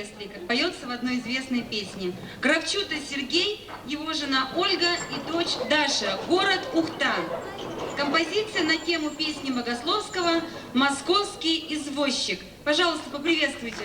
если, как поется в одной известной песне. Кравчута Сергей, его жена Ольга и дочь Даша. Город Ухта. Композиция на тему песни Богословского «Московский извозчик». Пожалуйста, поприветствуйте.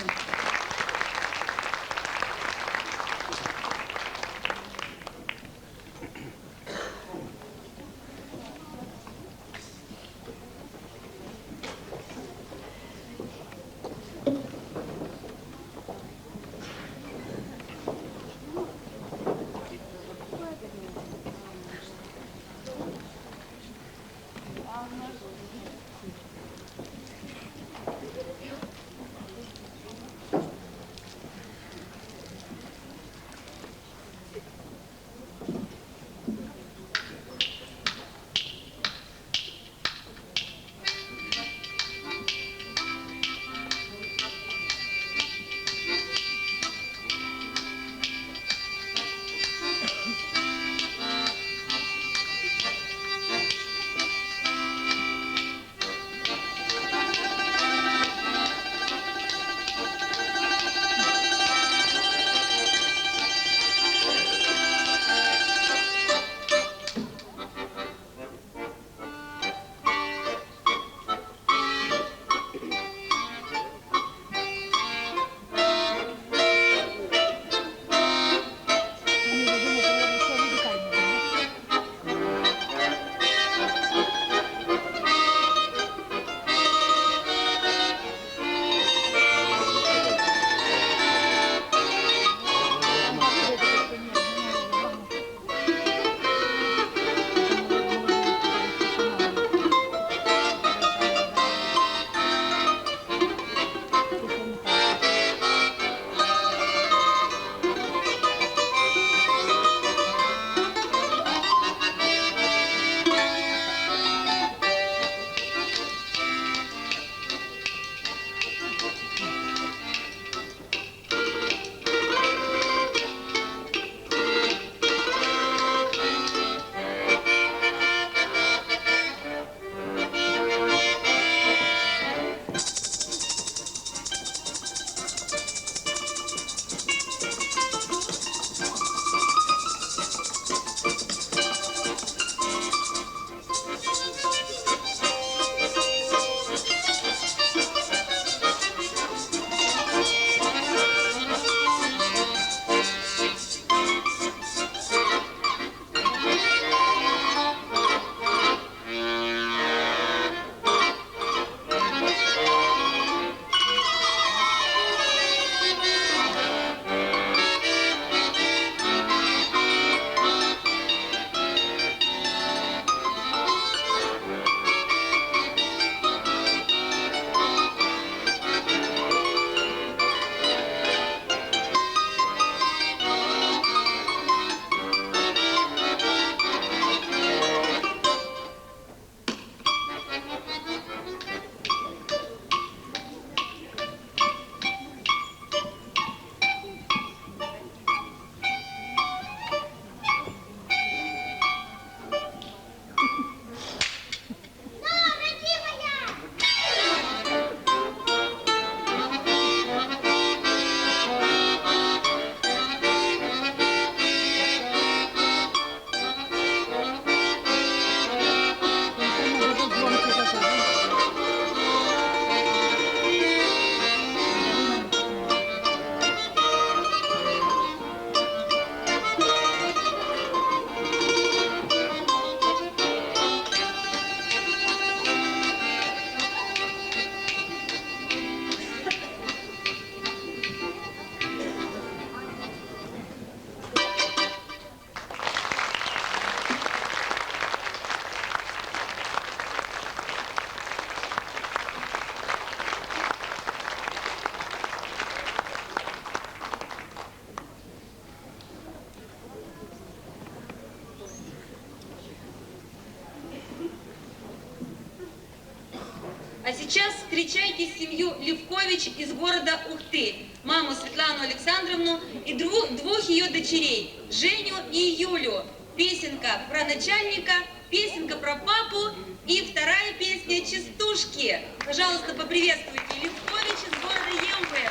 А сейчас встречайте семью Левкович из города Ухты, маму Светлану Александровну и двух ее дочерей, Женю и Юлю. Песенка про начальника, песенка про папу и вторая песня «Частушки». Пожалуйста, поприветствуйте Левкович из города Емвы.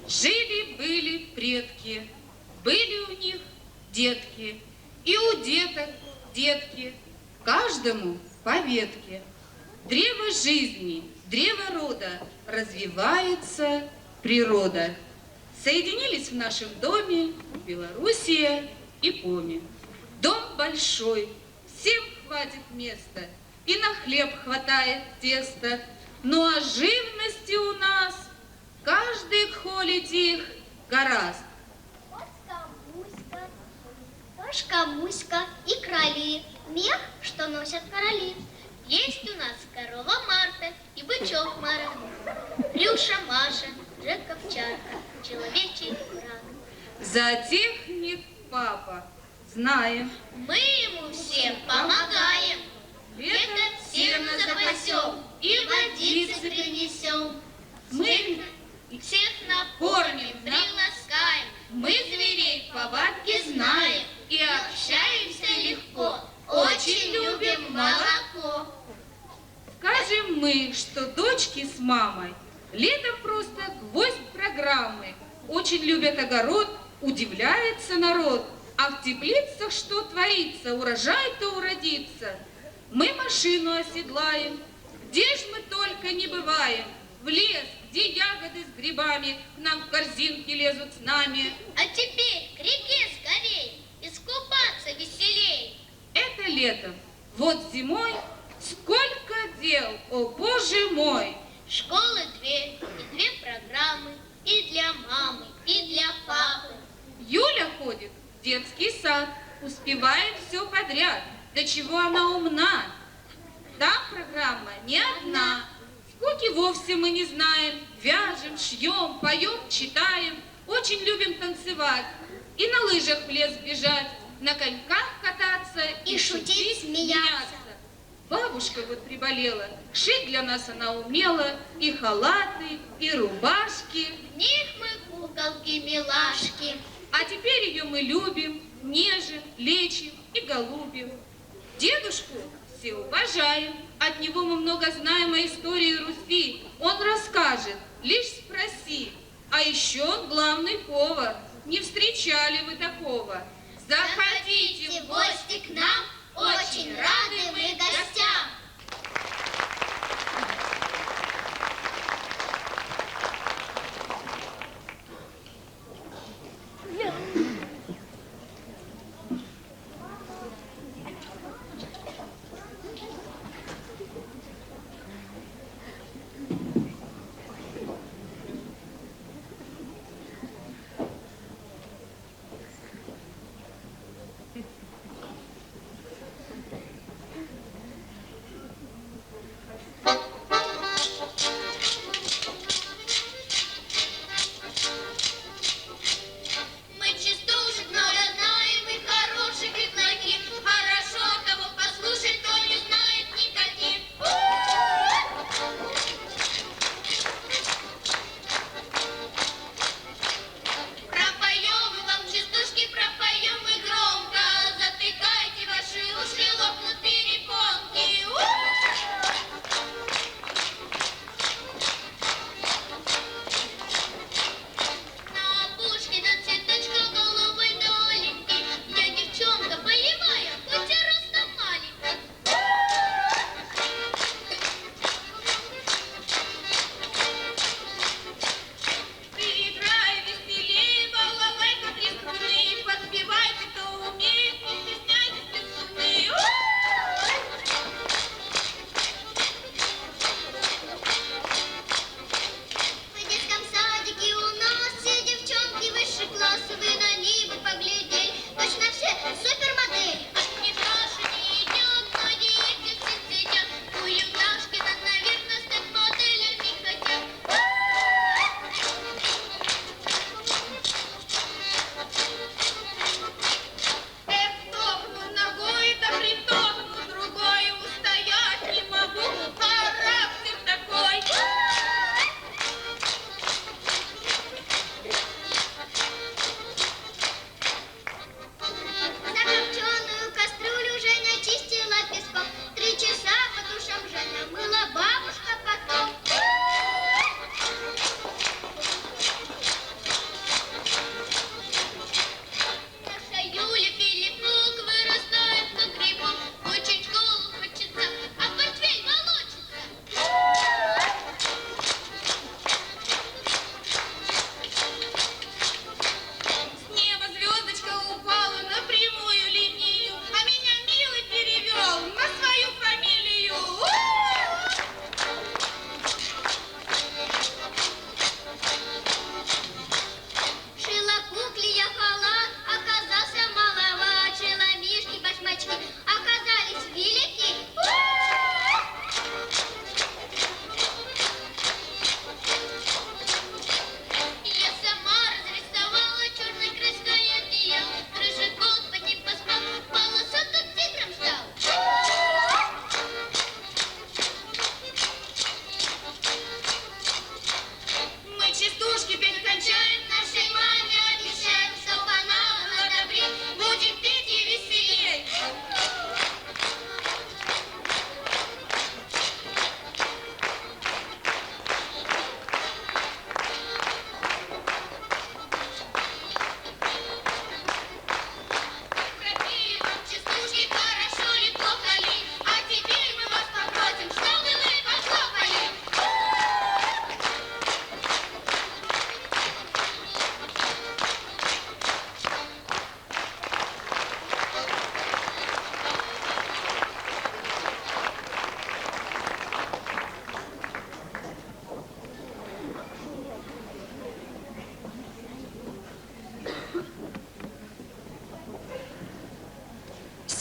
Жили-были предки, были у них детки, и у деток детки, каждому по ветке. Древо жизни, древо рода, развивается природа. Соединились в нашем доме Белоруссия и Поми. Дом большой, всем хватит места, и на хлеб хватает теста. Ну а живности у нас каждый холить их гораст. Кошка-муська, кошка-муська и кроли, мех, что носят короли. Есть у нас корова Марта и бычок Мара, Рюша Маша, Жека Овчарка, человечий брат. Зоотехник папа, знаем. Мы ему всем помогаем, летом сено запасем и водицы принесем. Мы Всех накормим, приласкаем, мы зверей повадки знаем и общаемся легко, очень любим молоко. скажем мы, что дочки с мамой летом просто гвоздь программы. Очень любят огород, удивляется народ. А в теплицах что творится, урожай-то уродится. Мы машину оседлаем, где ж мы только не бываем. В лес, где ягоды с грибами к нам в корзинки лезут с нами. А теперь к реке скорей, искупаться веселей. Это летом, вот зимой сколько дел, о боже мой! Школы две, и две программы, и для мамы, и для папы. Юля ходит в детский сад, успевает все подряд. До чего она умна. Там программа не одна. Скуки вовсе мы не знаем. Вяжем, шьем, поем, читаем. Очень любим танцевать. И на лыжах в лес бежать, на коньках кататься И шутить, смеяться. Бабушка вот приболела. Шить для нас она умела. И халаты, и рубашки. В них мы куколки-милашки. А теперь ее мы любим, нежим, лечим и голубим. Дедушку все уважаем, от него мы много знаем о истории Руси. Он расскажет, лишь спроси. А еще он главный повар, не встречали вы такого. Заходите в гости к нам, очень рады мы гостям.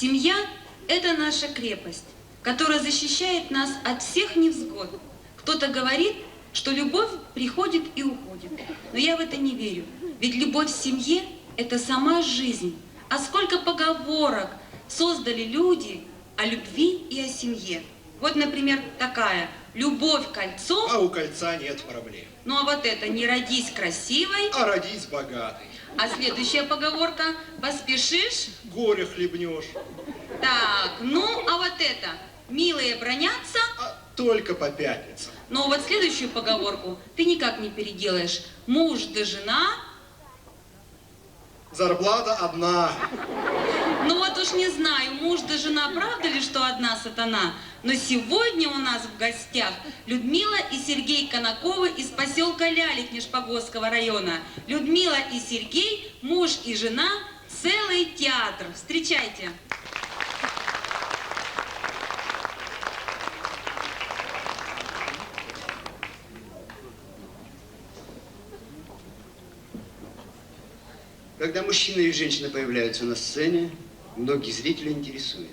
семья – это наша крепость, которая защищает нас от всех невзгод. Кто-то говорит, что любовь приходит и уходит. Но я в это не верю. Ведь любовь в семье – это сама жизнь. А сколько поговорок создали люди о любви и о семье. Вот, например, такая: любовь кольцом, А у кольца нет проблем. ну а вот это: не родись красивой. А родись богатой. А следующая поговорка: поспешишь. Горе хлебнешь. Так, ну а вот это: милые бронятся. А только по пятницам. Но вот следующую поговорку ты никак не переделаешь: муж да жена. Зарплата одна. Ну вот уж не знаю, муж да жена, правда ли, что одна сатана? Но сегодня у нас в гостях Людмила и Сергей Конаковы из поселка Лялик Нижпогосского района. Людмила и Сергей, муж и жена, целый театр. Встречайте. Когда мужчина и женщина появляются на сцене, многих зрителей интересует.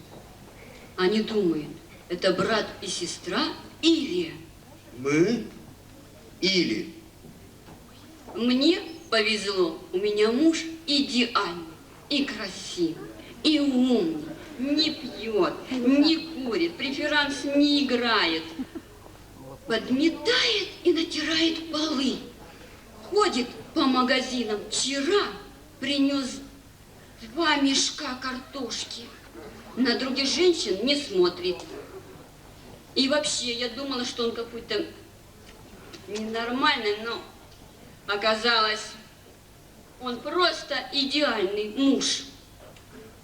Они думают, это брат и сестра или... Мы или... Мне повезло, у меня муж идеальный, и красивый, и умный, не пьет, не курит, преферанс не играет, подметает и натирает полы, ходит по магазинам. Вчера принес 2 мешка картошки. На других женщин не смотрит. И вообще, я думала, что он какой-то ненормальный, но оказалось, он просто идеальный муж.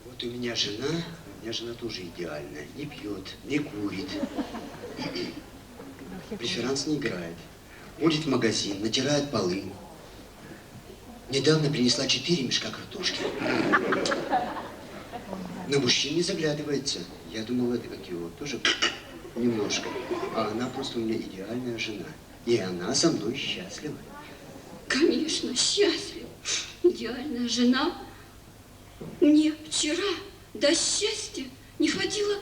Вот у меня жена тоже идеальная. Не пьет, не курит. Преферанс не играет. Ходит в магазин, натирает полы. Недавно принесла 4 мешка картошки. На мужчин не заглядывается. Я думал, это как его, тоже немножко. А она просто у меня идеальная жена. И она со мной счастлива. Конечно, счастлив. Идеальная жена. Мне вчера до счастья не хватило,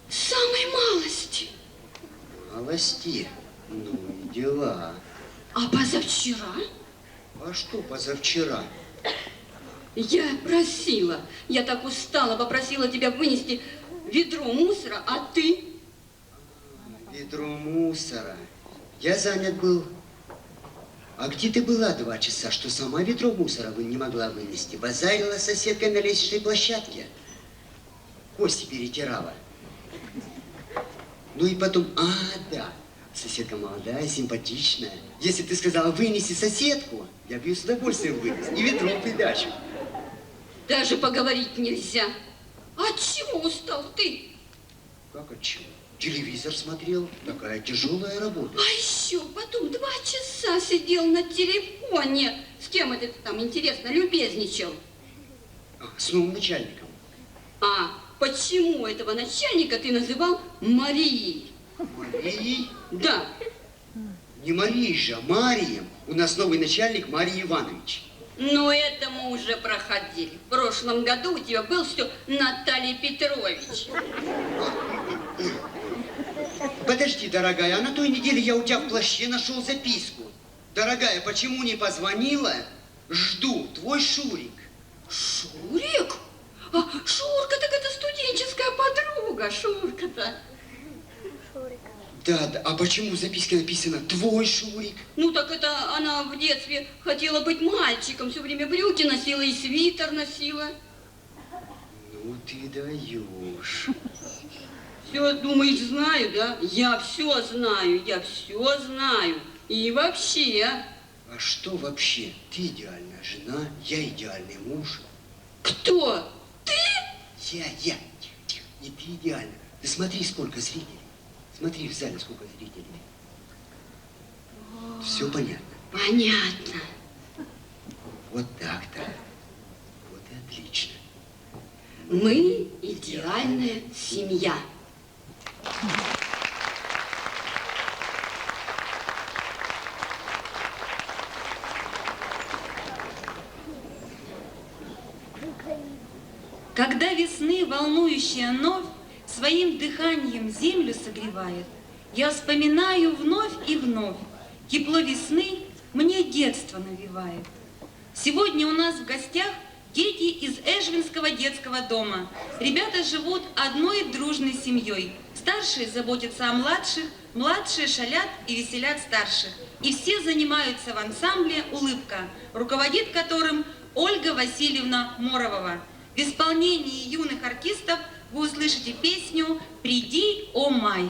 самой малости. Малости. Ну и дела. А позавчера А что позавчера? я просила, я так устала, попросила тебя вынести ведро мусора, а ты... Ведро мусора. Я занят был. А где ты была 2 часа, что сама ведро мусора не могла вынести? Базарила с соседкой на лестничной площадке. Кости перетирала. Ну и потом, да, соседка молодая, симпатичная. Если ты сказала, вынеси соседку, я бы ее с удовольствием вынес. И ведро в придачу. Даже поговорить нельзя. От чего устал ты? Как от чего? Телевизор смотрел. Такая тяжелая работа. А еще потом 2 часа сидел на телефоне. С кем это ты там, интересно, любезничал? С новым начальником. А почему этого начальника ты называл Марией? Марией? Да. Не Марией же, а Марием. У нас новый начальник Марий Иванович. Но это мы уже проходили. В прошлом году у тебя был все Наталья Петрович. Подожди, дорогая, а на той неделе я у тебя в плаще нашел записку. Дорогая, почему не позвонила? Жду, твой Шурик. Шурик? А, Шурка, так это студенческая подруга, Шурка-то. Да, а почему в записке написано твой Шурик? Ну так это она в детстве хотела быть мальчиком, все время брюки носила и свитер носила. Ну ты даешь. Все, думаешь, знаю, да? Я все знаю, я все знаю. И вообще... А что вообще? Ты идеальная жена, я идеальный муж. Кто? Ты? Я. Тихо, не ты идеальна. Ты смотри, сколько зрителей. Смотри в зале, сколько зрителей. Все понятно? Понятно. Вот так-то. Вот и отлично. Мы идеальная семья. Когда весны волнующая новь своим дыханием землю согревает. Я вспоминаю вновь и вновь, тепло весны мне детство навевает. Сегодня у нас в гостях дети из Эжвинского детского дома. Ребята живут одной дружной семьей. Старшие заботятся о младших, младшие шалят и веселят старших. И все занимаются в ансамбле «Улыбка», руководит которым Ольга Васильевна Моровова. В исполнении юных артистов вы услышите песню «Приди, о май».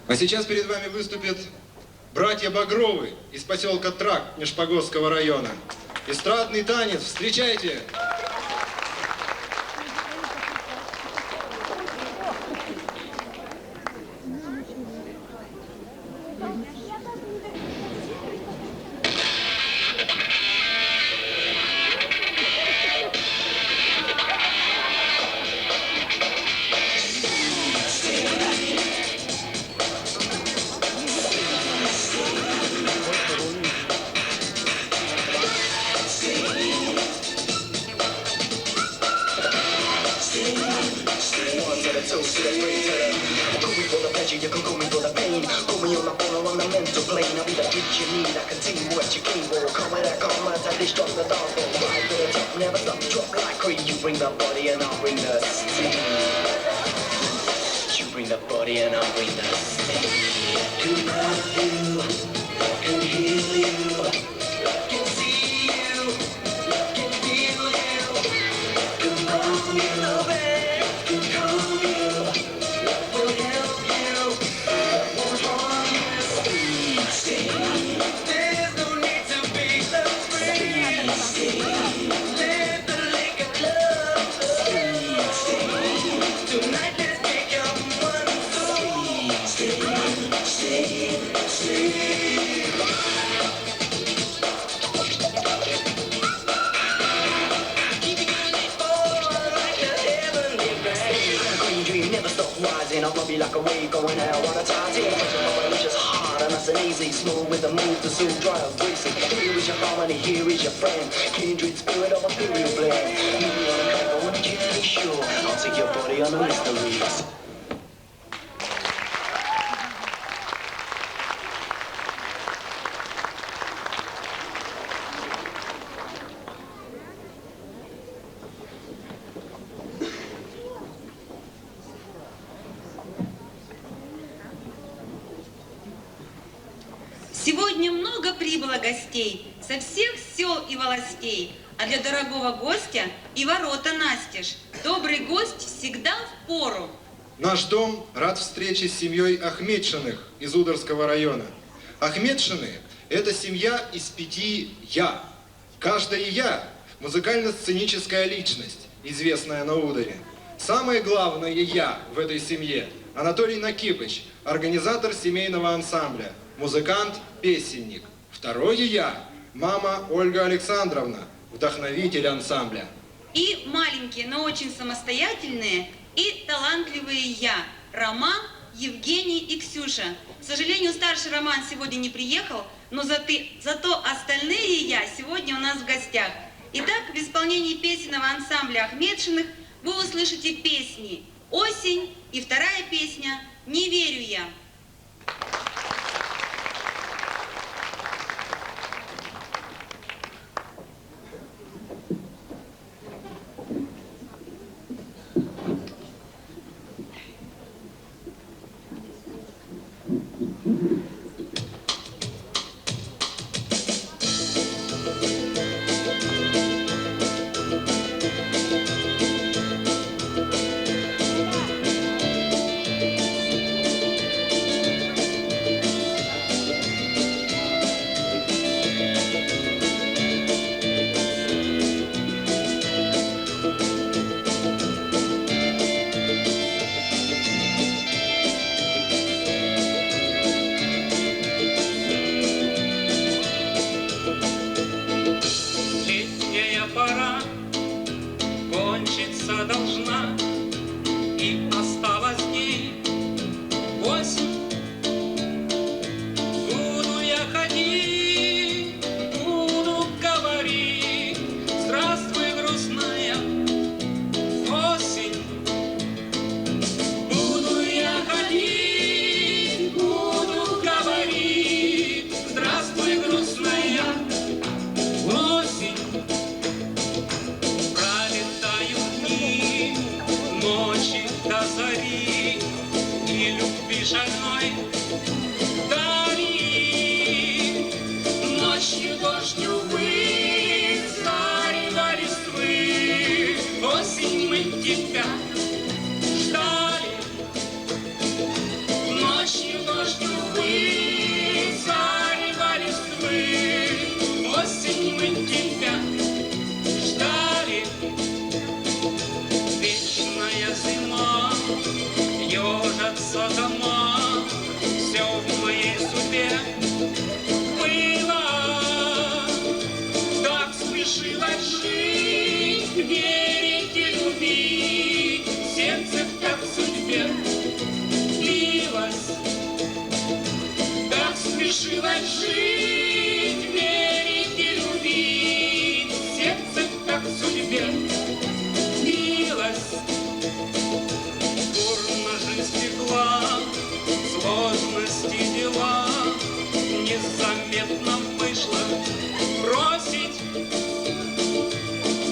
А сейчас перед вами выступят братья Багровы из поселка Трак Нижпогодского района. Эстрадный танец. Встречайте! Like a wave going out on a Titan. It's just hard and nice and easy, smooth with the move to soon dry and greasy. Here is your harmony, here is your friend, kindred spirit of a period blend. You wanna crack on a journey, sure. I'll take your body on the mysteries. Сегодня много прибыло гостей со всех сел и волостей, а для дорогого гостя и ворота настежь. Добрый гость всегда в пору. Наш дом рад встрече с семьей Ахметшиных из Ударского района. Ахметшины – это семья из 5 «я». Каждое «я» – музыкально-сценическая личность, известная на Ударе. Самое главное «я» в этой семье – Анатолий Накипыч, организатор семейного ансамбля, музыкант, песенник. Второе я, мама Ольга Александровна, вдохновитель ансамбля. И маленькие, но очень самостоятельные и талантливые я, Роман, Евгений и Ксюша. К сожалению, старший Роман сегодня не приехал, но зато остальные я сегодня у нас в гостях. Итак, в исполнении песенного ансамбля Ахметшиных вы услышите песни «Осень» и вторая песня «Не верю я». Должна, и осталась дней 8. Буду я ходить, буду говорить: здравствуй, грустная осень. Буду я ходить, буду говорить: здравствуй, грустная осень. Ночи до зари и любви шальной вдали. Ночью дождь, увы, зарева листвы. Осень, мы тебя ждали. Ночью дождь, увы, зарева листвы. Осень, мы тебя ждали. Вечная зима, ежатся дома, все в моей судьбе было. Так спешила жить, верить и любить, сердце так в судьбе билось. Так спешила жить, верить и любить, сердце так в судьбе. Бурно жизнь текла, сложности дела, незаметно вышло бросить.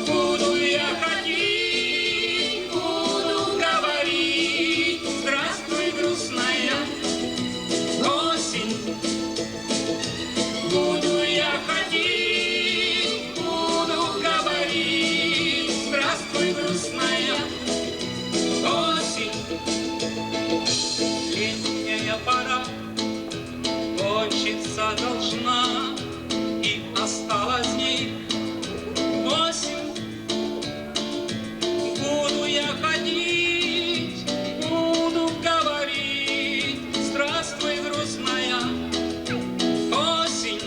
Буду я ходить, буду говорить: здравствуй, грустная осень. Буду я ходить, буду говорить: здравствуй, грустная осень. Летняя пора кончиться должна, и осталось дней 8. Буду я ходить, буду говорить: здравствуй, грустная осень.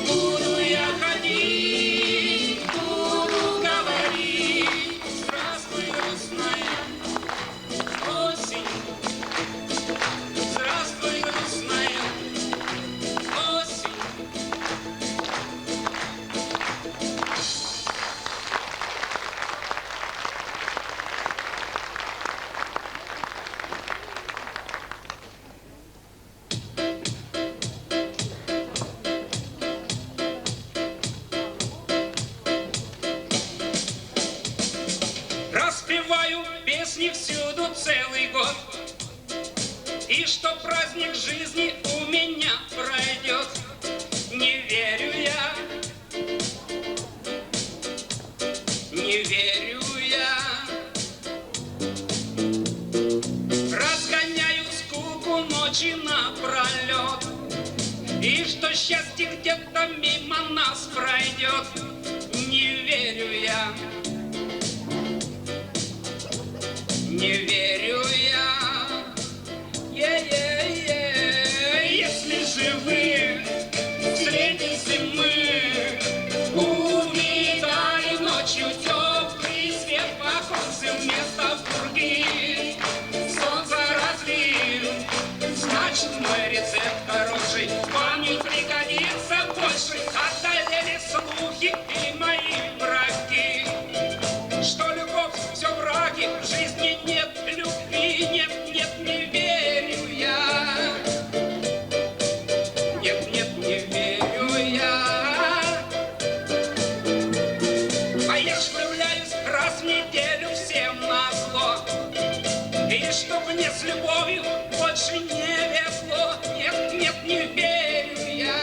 Буду я ходить, буду говорить: здравствуй, грустная осень. Здравствуй, грустная осень. Распеваю песни всюду целый год, и что праздник жизни у меня пройдет. Не верю я, не верю я. Разгоняю скуку ночи напролет, и что счастье где-то мимо нас пройдет. Не верю я, не верю я. Если же вы среди зимы увидали ночью теплый свет в оконце вместо пурги, солнце разлил, значит мой рецепт хороший вам не пригодится больше. Одолели слухи и мои враги, что любовь все враги, в жизни нет любви, нет, нет, не верю я. Нет, нет, не верю я. А я ж влюбляюсь раз в неделю всем назло, и чтоб мне с любовью больше не везло. Нет, нет, не верю я.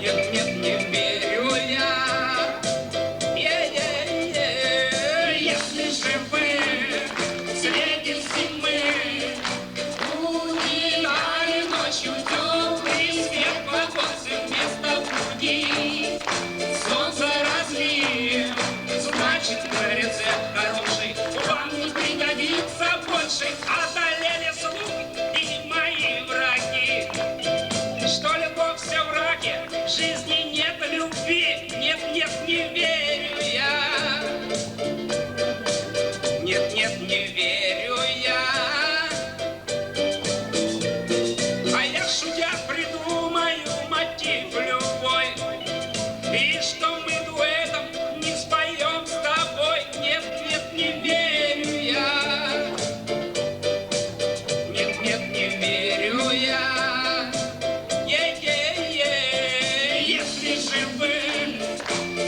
Нет, нет, не верю я. Если же вы среди зимы увидали ночью теплый свет в оконце вместо пурги, солнце разлил, значит мой рецепт хороший вам не пригодится больше. Одолели слух и мои враги, что любовь все враги, в жизни нет любви. Нет, нет, не верю я. Нет, нет, не верю я. А я шутя придумаю мотив любой, и что мы дуэтом не споем с тобой. Нет, нет, не верю я. Нет, нет, не верю я. Если же вы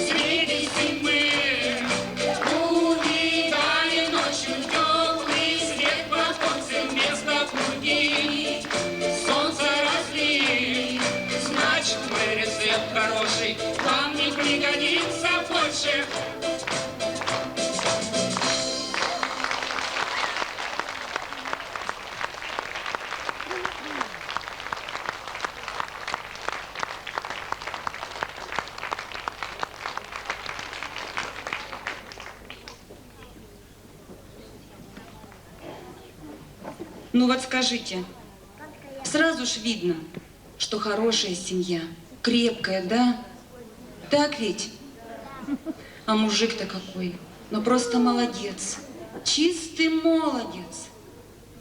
среди зимы увидали ночью теплый свет в оконце вместо пурги, солнце разлил, значит мой рецепт хороший вам не пригодится больше. Ну вот скажите, сразу ж видно, что хорошая семья, крепкая, да? Так ведь? А мужик-то какой, ну просто молодец, чистый молодец.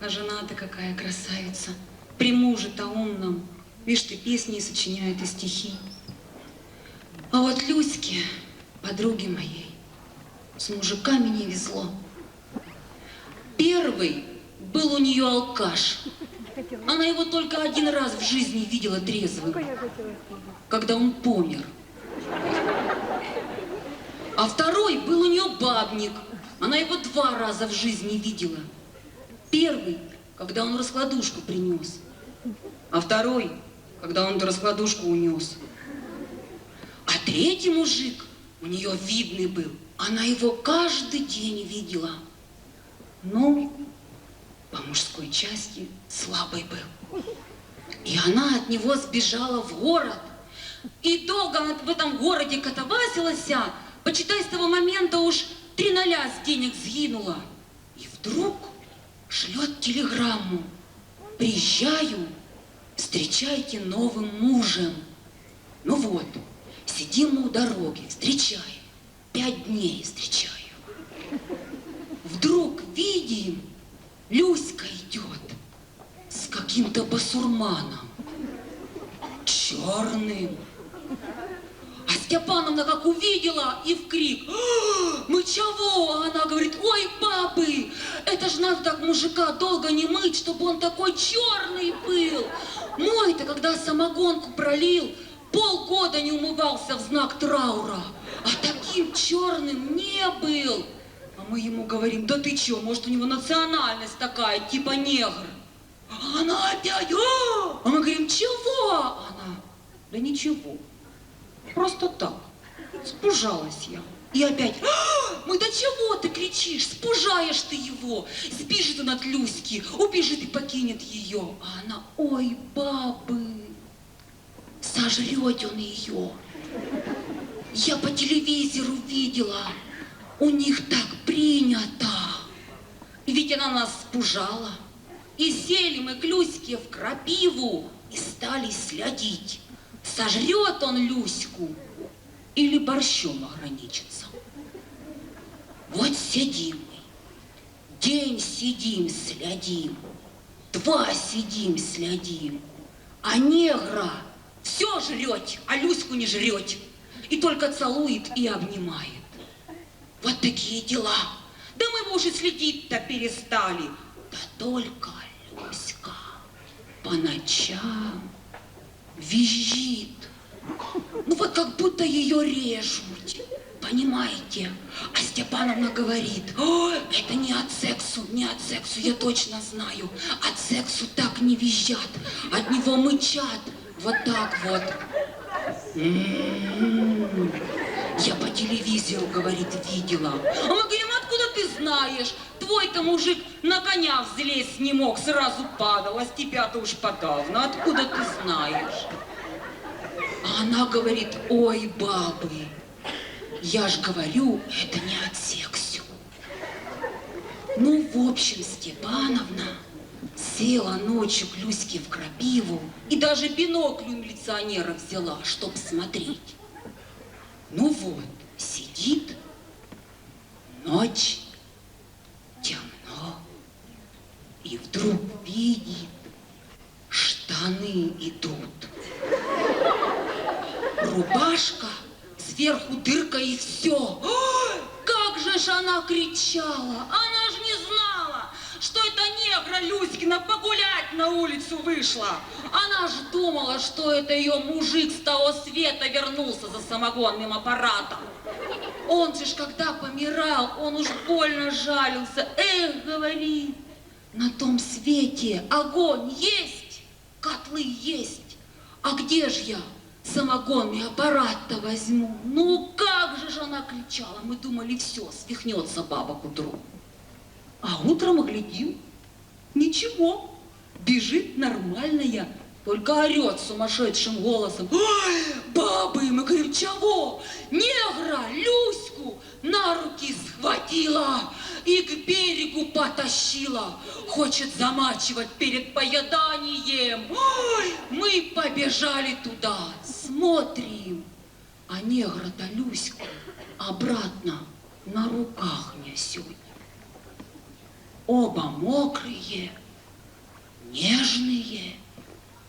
А жена-то какая красавица, при муже-то умном, видишь ты, песни сочиняет и стихи. А вот Люське, подруге моей, с мужиками не везло. Первый был у нее алкаш. Она его только один раз в жизни видела трезвым, когда он помер. А второй был у нее бабник. Она его 2 раза в жизни видела. Первый, когда он раскладушку принес, а второй, когда он эту раскладушку унес. А третий мужик у нее видный был. Она его каждый день видела. Ну, по мужской части слабый был. И она от него сбежала в город. И долго она в этом городе катавасилась, почитай, с того момента уж 3 0 с денег сгинула. И вдруг шлет телеграмму: приезжаю, встречайте новым мужем. Ну вот, сидим мы у дороги, встречаем, 5 дней встречаю. Вдруг видим, Люська идет с каким-то басурманом, черным. А Степановна как увидела и в крик: мы чего? А она говорит: ой, бабы, это ж надо так мужика долго не мыть, чтобы он такой черный был. Мой-то, когда самогонку пролил, полгода не умывался в знак траура, а таким черным не был. А мы ему говорим: да ты чё, может, у него национальность такая, типа негр. А она опять: а мы говорим: чего? Она: да ничего, просто так, спужалась я. И опять: мы да чего ты кричишь, спужаешь ты его, сбежит он от Люськи, убежит и покинет ее. А она: ой, бабы, сожрет он ее. Я по телевизору видела. У них так принято. И ведь она нас спужала. И сели мы к Люське в крапиву и стали следить, сожрет он Люську или борщом ограничится. Вот сидим мы, день сидим, следим, 2 сидим, следим, а негра все жрет, а Люську не жрет, и только целует и обнимает. Вот такие дела. Да мы бы уже следить-то перестали. Да только Люська по ночам визжит. Ну вот как будто ее режут. Понимаете? А Степановна говорит: о, это не от сексу, не от сексу, я точно знаю. От сексу так не визжат, от него мычат. Вот так вот. Я по телевизору, говорит, видела. А мы говорим: откуда ты знаешь? Твой-то мужик на коня взлезть не мог, сразу падал, а с тебя-то уж подавно. Откуда ты знаешь? А она говорит: ой, бабы, я ж говорю, это не от сексу. Ну, в общем, Степановна села ночью к Люське в крапиву и даже бинокль у милиционера взяла, чтоб смотреть. Ну вот, сидит, ночь, темно, и вдруг видит, штаны идут. Рубашка, сверху дырка и все. Ой, как же ж она кричала! Она же не знала, что это негра Люськина погулять на улицу вышла. Она же думала, что это ее мужик с того света вернулся за самогонным аппаратом. Он же ж когда помирал, он уж больно жалился. Эх, говорит, на том свете огонь есть, котлы есть. А где ж я самогонный аппарат-то возьму? Ну как же она кричала. Мы думали, все, свихнется баба к утру. А утром глядим, ничего, бежит нормальная, только орет сумасшедшим голосом: ой, бабы, мы говорим, чего? Негра Люську на руки схватила и к берегу потащила, хочет замачивать перед поеданием. Ой, мы побежали туда, смотрим, а негра-то Люську обратно на руках несет. Оба мокрые, нежные,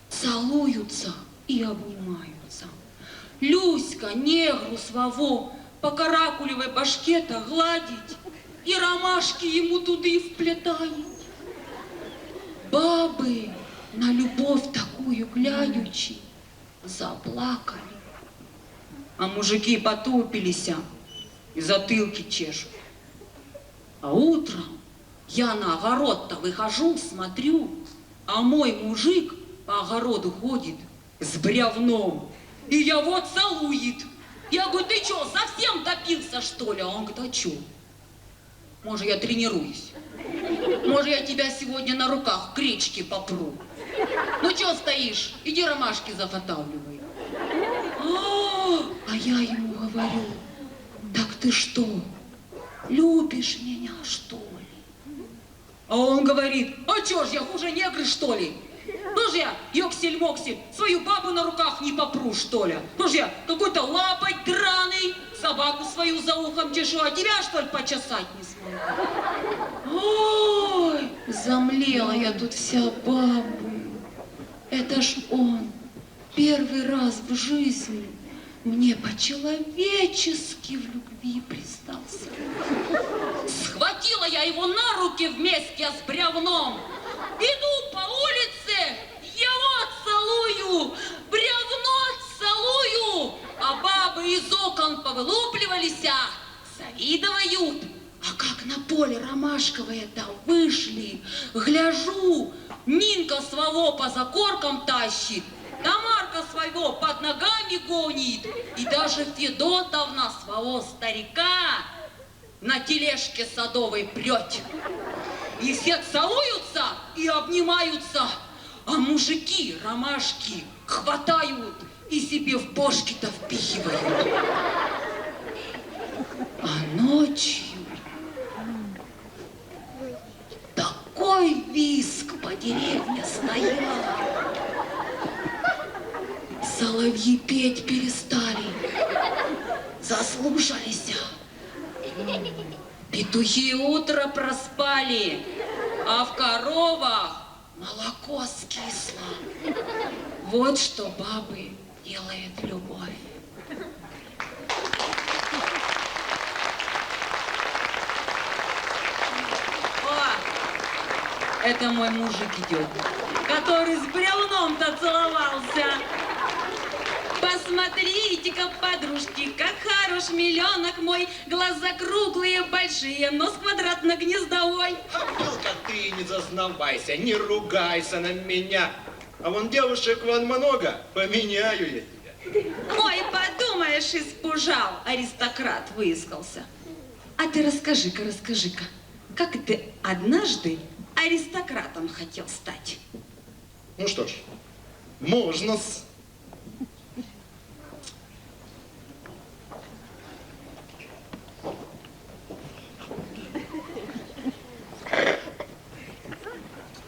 целуются и обнимаются. Люська негру своего по каракулевой башке-то гладить и ромашки ему туды вплетает. Бабы на любовь такую глядячи заплакали, а мужики потупились и затылки чешут. А утром я на огород-то выхожу, смотрю, а мой мужик по огороду ходит с бревном, и я вот целует. Я говорю: ты что, совсем допился, что ли? А он говорит: а что? Может, я тренируюсь? Может, я тебя сегодня на руках к речке попру? Ну, что стоишь? Иди ромашки заготавливай. А я ему говорю: так ты что, любишь меня, что ли? А он говорит: а чё ж я хуже негры, что ли? Ну ж я, ёксель-моксель, свою бабу на руках не попру, что ли? Ну ж я, какой-то лапоть драный, собаку свою за ухом чешу, а тебя, что ли, почесать не смогу? Ой, замлела я тут вся бабы. Это ж он первый раз в жизни мне по-человечески в любви признался. Схватила я его на руки вместе с бревном. Иду по улице, его целую, бревно целую, а бабы из окон повылупливались, завидуют. А как на поле ромашковое-то вышли, гляжу, Нинка своего по закоркам тащит, Тамарка своего под ногами гонит, и даже Федотовна своего старика на тележке садовой прет. И все целуются и обнимаются, а мужики ромашки хватают и себе в бошки-то впихивают. А А ночью такой визг по деревне стоял. Соловьи петь перестали, заслушались. Петухи утро проспали, а в коровах молоко скисло. Вот что бабы делает любовь. О, это мой мужик идет, который с бревном-то целовался. Посмотрите-ка, подружки, как хорош миллионок мой. Глаза круглые, большие, нос квадратно-гнездовой. Только ты не зазнавайся, не ругайся на меня. А вон девушек вон много, поменяю я тебя. Ой, подумаешь, испужал, аристократ выискался. А ты расскажи-ка, как ты однажды аристократом хотел стать? Ну что ж, можно-с.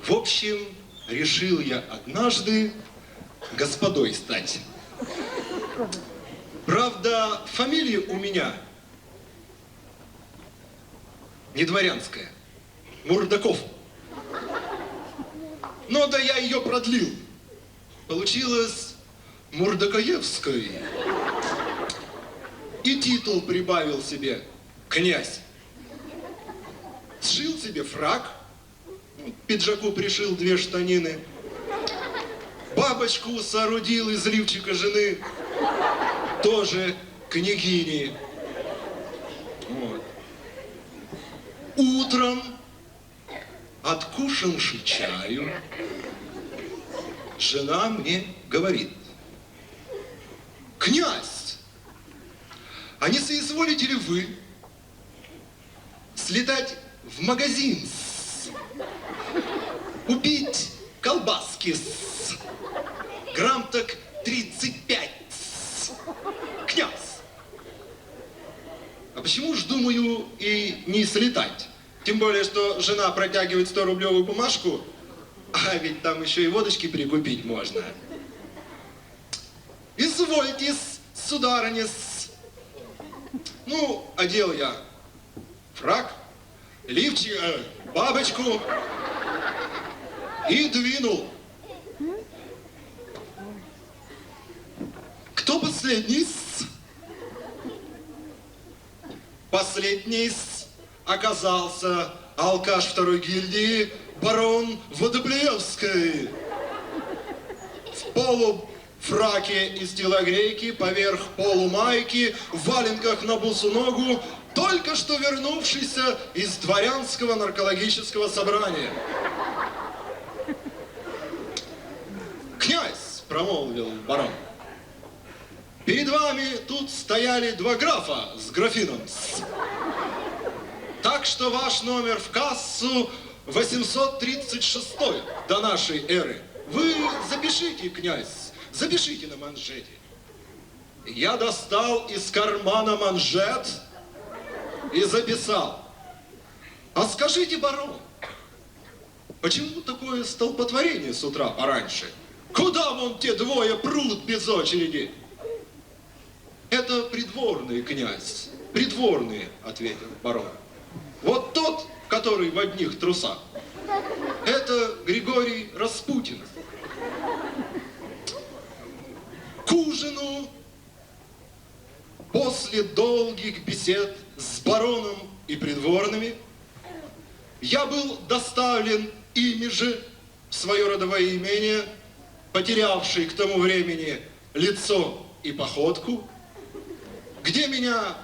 В общем, решил я однажды господой стать. Правда, фамилия у меня не дворянская, Мурдаков. Но да я ее продлил. Получилось Мурдакаевской. И титул прибавил себе князь. Сшил себе фрак, пиджаку пришил 2 штанины, бабочку соорудил из лифчика жены, тоже княгини. Вот. Утром, откушавши чаю, жена мне говорит: князь, а не соизволите ли вы слетать в магазин, купить колбаски, грамм так 35, князь? А почему ж, думаю, и не слетать? Тем более, что жена протягивает 100-рублевую бумажку, а ведь там еще и водочки прикупить можно. Извольте, сударыня. Ну, одел я фрак, лифчик, бабочку и двинул. Кто последний? Последний оказался алкаш 2-й гильдии барон Водоплеевский. В полуфраке из телогрейки, поверх полумайки, в валенках на босу ногу, только что вернувшийся из дворянского наркологического собрания. «Князь!» — промолвил барон. «Перед вами тут стояли 2 графа с графином. Так что ваш номер в кассу 836 до нашей эры. Вы запишите, князь, запишите на манжете». Я достал из кармана манжет и записал: «А скажите, барон, почему такое столпотворение с утра пораньше? Куда вон те 2 прут без очереди?» «Это придворные, князь, придворные», — ответил барон. «Вот тот, который в одних трусах, это Григорий Распутин. К ужину, после долгих бесед с бароном и придворными, я был доставлен ими же в свое родовое имение, потерявший к тому времени лицо и походку, где меня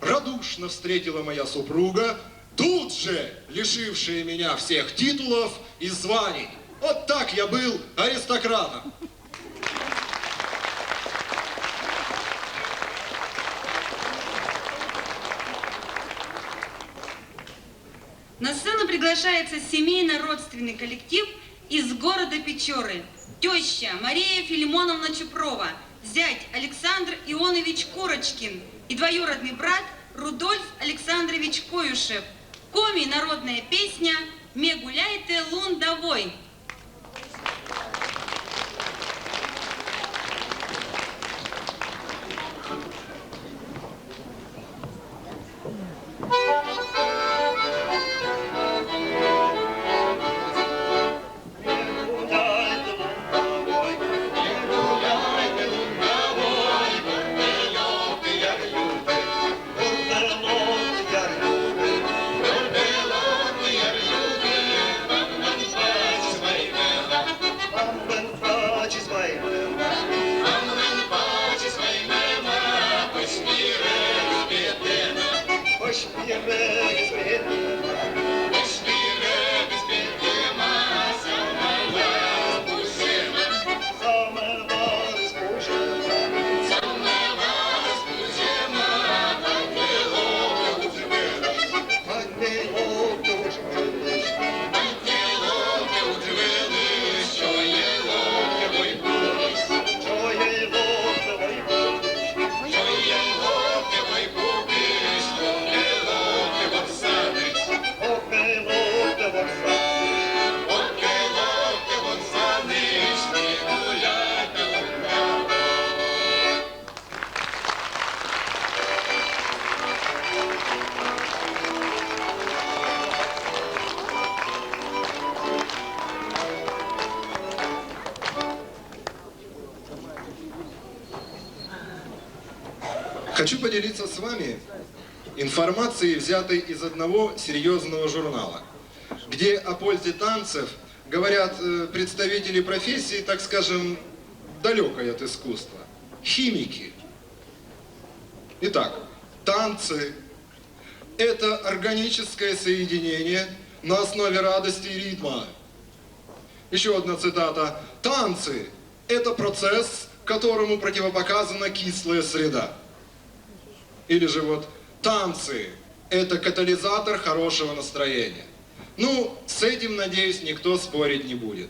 радушно встретила моя супруга, тут же лишившая меня всех титулов и званий. Вот так я был аристократом». На сцену приглашается семейно-родственный коллектив из города Печоры. Теща Мария Филимоновна Чупрова, зять Александр Ионович Курочкин и двоюродный брат Рудольф Александрович Коюшев. Коми народная песня «Ме гуляйте лундовой». Хочу поделиться с вами информацией, взятой из одного серьезного журнала, где о пользе танцев говорят представители профессии, так скажем, далекой от искусства. Химики. Итак, танцы – это органическое соединение на основе радости и ритма. Еще одна цитата. Танцы – это процесс, которому противопоказана кислая среда. Или же вот танцы – это катализатор хорошего настроения. Ну, с этим, надеюсь, никто спорить не будет.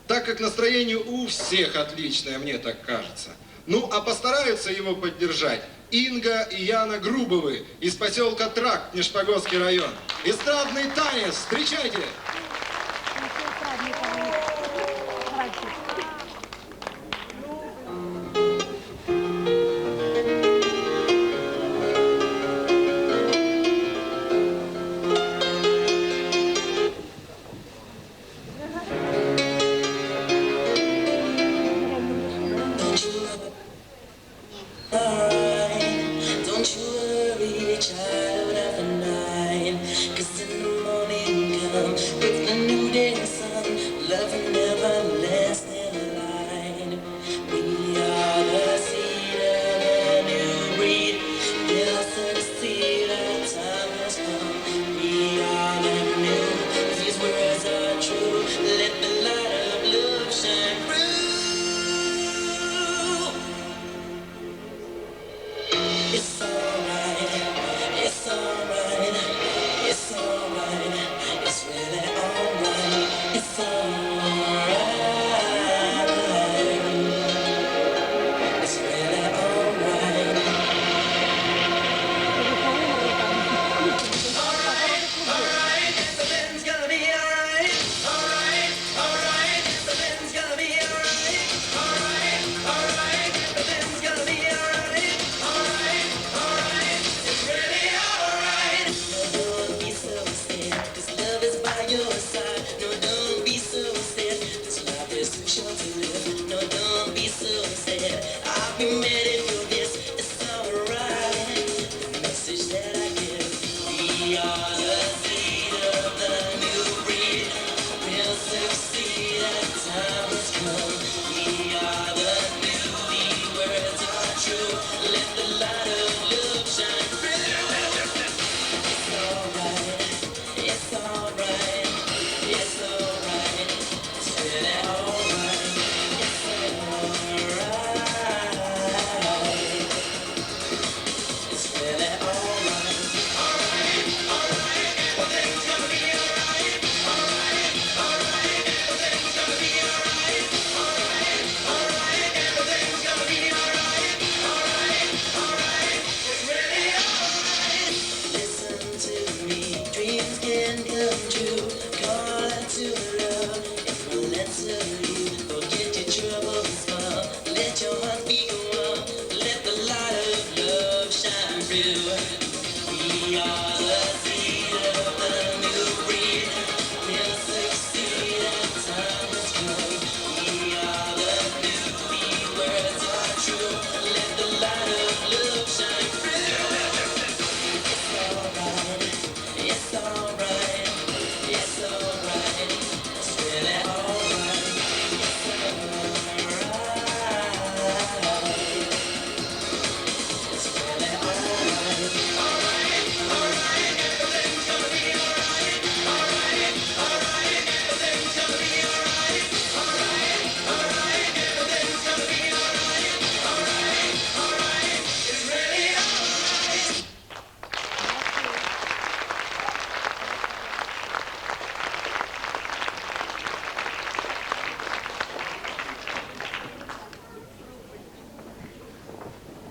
Так как настроение у всех отличное, мне так кажется. Ну, а постараются его поддержать Инга и Яна Грубовы из поселка Тракт, Нижпогосский район. Эстрадный танец, встречайте!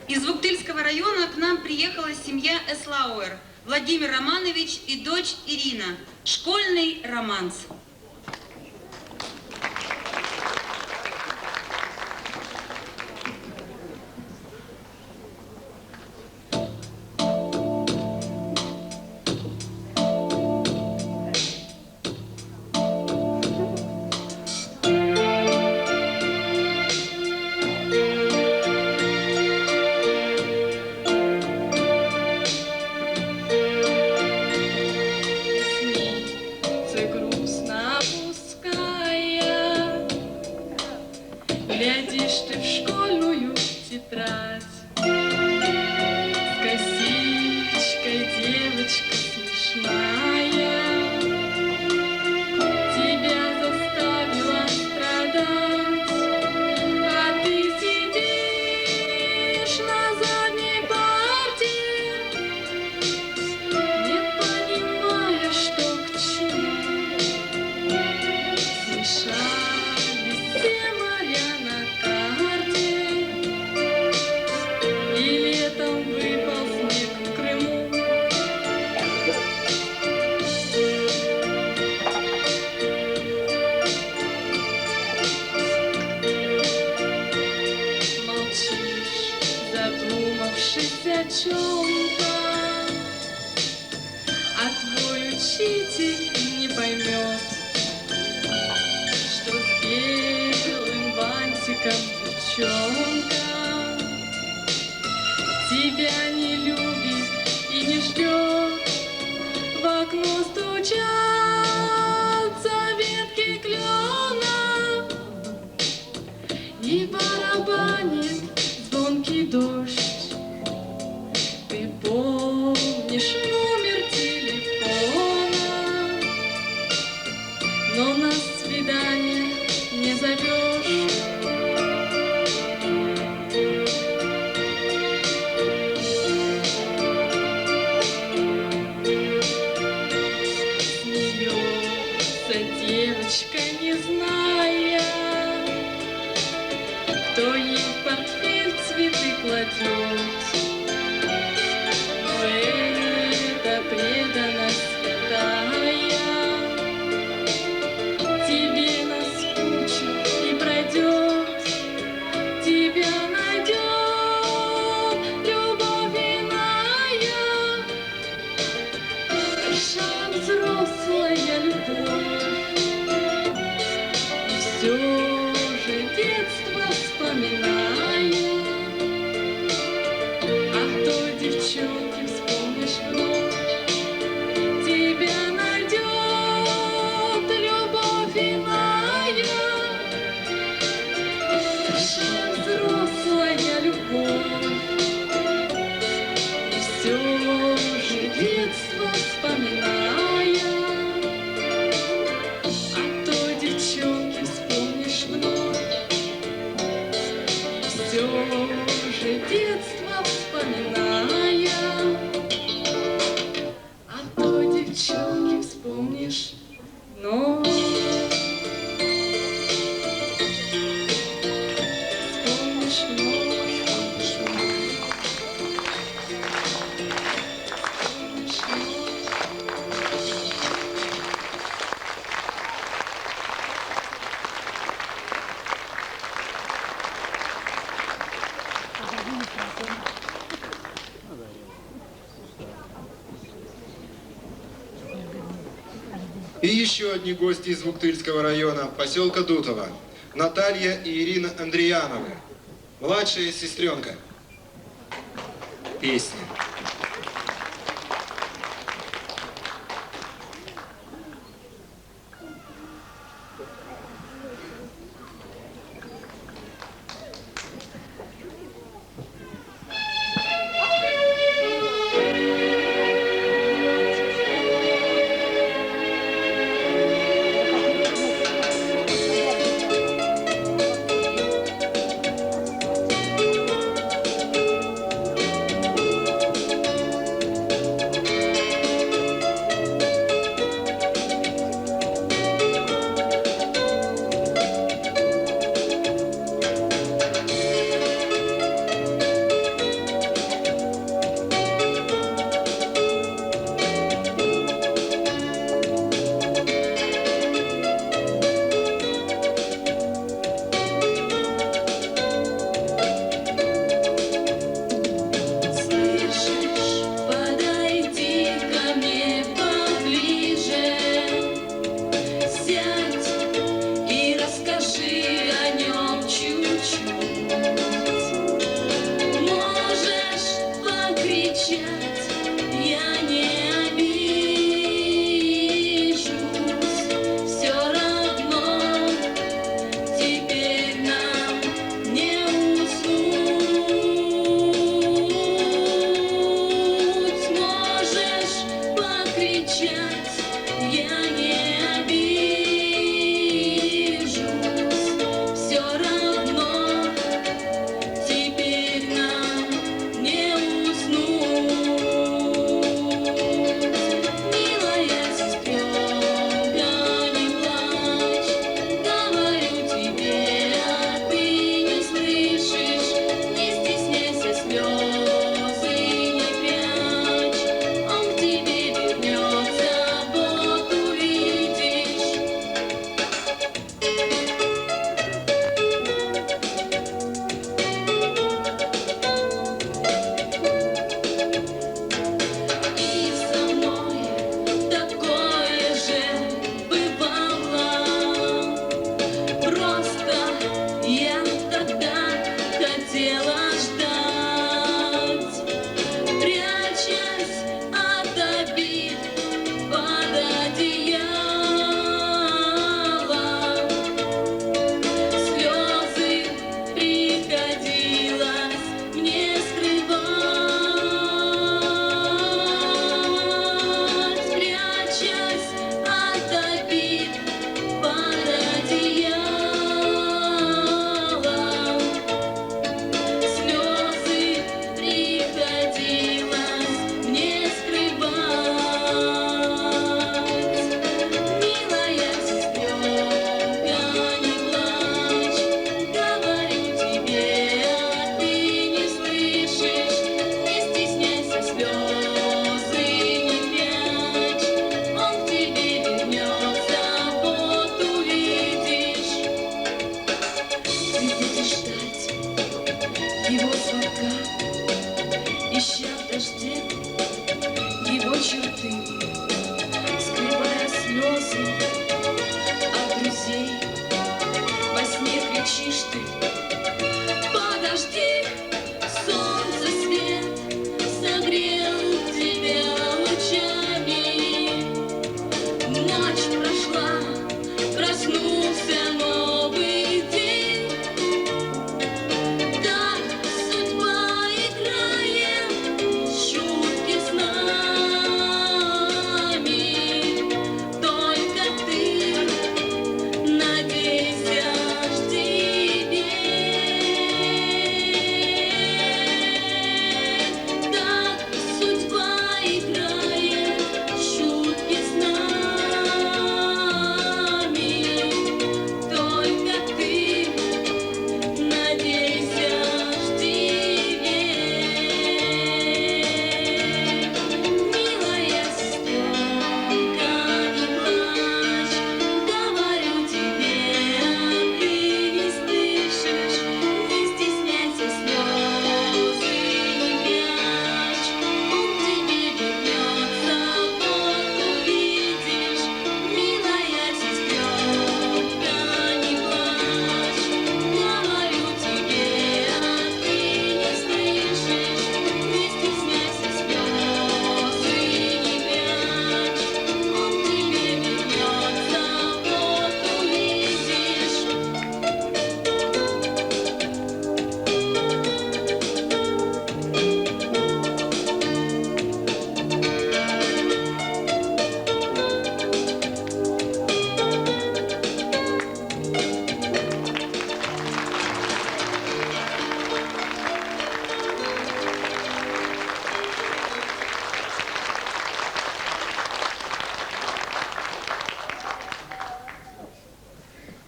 Из Вуктыльского района к нам приехала семья Эслауэр, Владимир Романович и дочь Ирина. Школьный романс. Глядишь ты в школьную тетрадь, с косичкой девочка смешная, тебя заставила страдать, а ты сидишь на задней парте, не понимая, что к чему. Смешались все моря на карте, и летом выпал снег в Крыму. Молчишь, задумавшись о чем-то, а твой учитель не поймет, что с белым бантиком девчонка тебя не любит и не ждет. В окно стучатся ветки клена, и барабанит звонкий дождь. Ты помнишь номер телефона, но на свидание не зовешь. Смеется девочка, не зная, кто ей в портфель цветы кладет. Но это преданность святая, тебе наскучит и пройдет, тебя найдет любовь иная. Шаг взрослая любовь, и все же детство вспоминая. А той девчонке вспомнишь вновь, тебя найдет любовь иная. Шаг взрослая любовь, и все же детство вспоминая. А той девчонке вспомнишь вновь, и все же детство вспоминая. А той девчонке вспомнишь вновь. Вспомнишь вновь. Вспомнишь вновь. И еще одни гости из Вуктыльского района, поселка Дутово. Наталья и Ирина Андрияновы. Младшая сестренка. Песня. его звонка, ища в дожде его черты, скрывая слезы от друзей. Во сне кричишь ты: подожди, солнце свет согрел тебя лучами. Ночь прошла, проснулся новый день. Так судьба играет шутки с нами. Только ты надейся, жди век. Так судьба играет шутки с нами. Только ты надейся, жди век. Милая сестренка, не плачь, говорю тебе, ты не слышишь. Не стесняйся слезы, не прячь, он тебе вернется, вот увидишь. Милая сестренка, не плачь, говорю тебе, ты не слышишь. Не стесняйся слезы, не прячь, он тебе вернется, вот увидишь.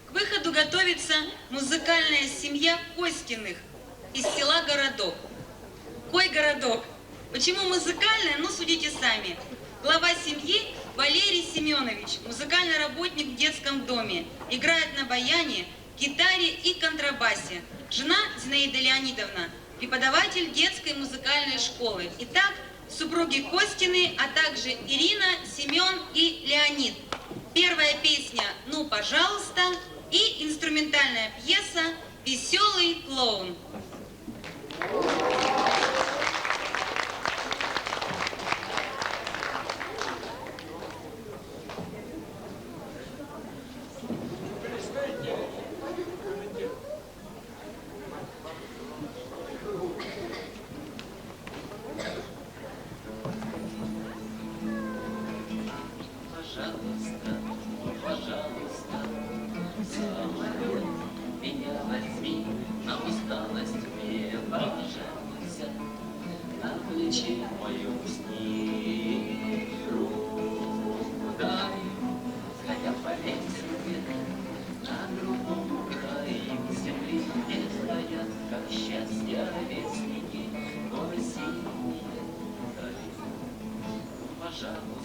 К выходу готовится музыкальная семья Костиных из села Городок. Кой городок? Почему музыкальная? Ну, судите сами. Глава семьи Валерий Семенович, музыкальный работник в детском доме, играет на баяне, гитаре и контрабасе. Жена Зинаида Леонидовна, преподаватель детской музыкальной школы. Итак, супруги Костины, а также Ирина, Семен и Леонид. Первая песня «Ну, пожалуйста» и инструментальная пьеса «Веселый клоун». Пожалуйста, пожалуйста, самолет меня возьми, на усталость мне пожалуйся, на плече моем усни руку дай, хотя по ветру на другом краю земли, где стоят, как счастье, вестники, горы синие, пожалуйста.